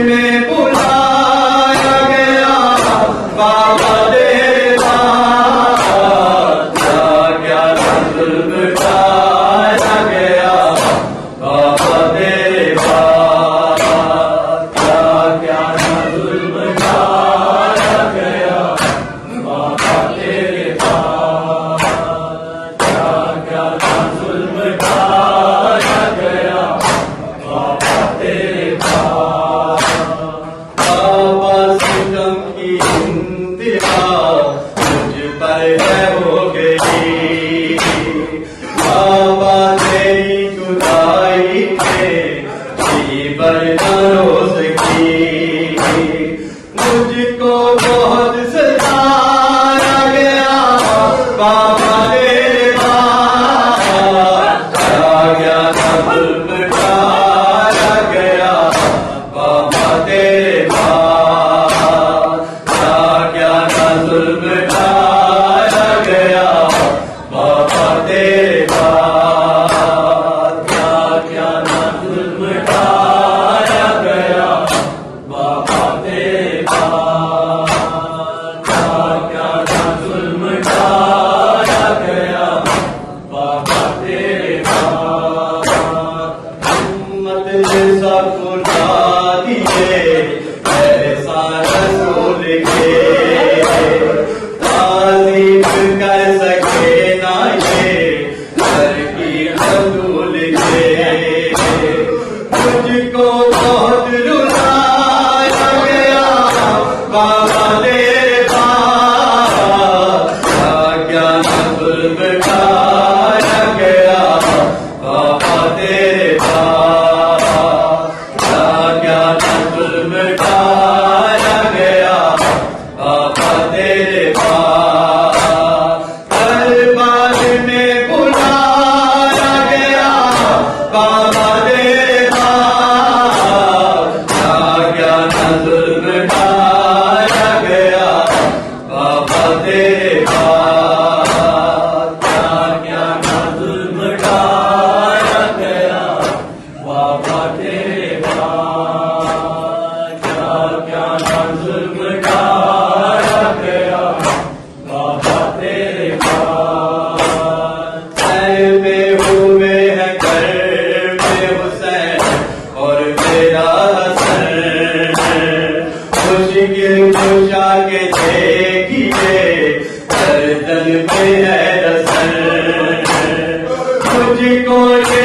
में बुलाया गया बाबा देवा, क्या क्या जुल्म ढाया गया बाबा देवा, क्या क्या जुल्म ढाया गया बाबा देवा, क्या क्या जुल्म ढाया गया बाबा देवा। बाबा सितम की इंतहा मुझ पर है हो गई, बाबा तेरी जुदाई में जीवन न रो सकी, मुझको बहुत सताया गया बाबा देवा, क्या क्या जुल्म ढाया गया बाबा देवा, क्या क्या जुल्म ढाया गया बाबा देवा, क्या क्या जुल्म ढाया गया बाबा देवा, क्या क्या जुल्म ढाया गया बाबा देवा। हिम्मत जैसा खुदा दिए ऐसा रसूल के, तारीफ कर सके ना ये घर की रसूल के, मुझको बहुत रुलाया गया बाबा देवा, क्या क्या जुल्म ढाया गया बाबा देवा, क्या क्या जुल्म ढाया गया बाबा देवा। दरबार में बुलाया गया बाबा देवा, क्या क्या जुल्म ढाया गया बाबा देवा, क्या क्या जुल्म ढाया गया बाबा देवा, क्या क्या जुल्म ढाया गया बाबा देवा। सर पे हुए हैं घर में हुसैन और मेरा हसन, मुश्किल कुशा के देखिए गर्दन में है रसन, मुझको ये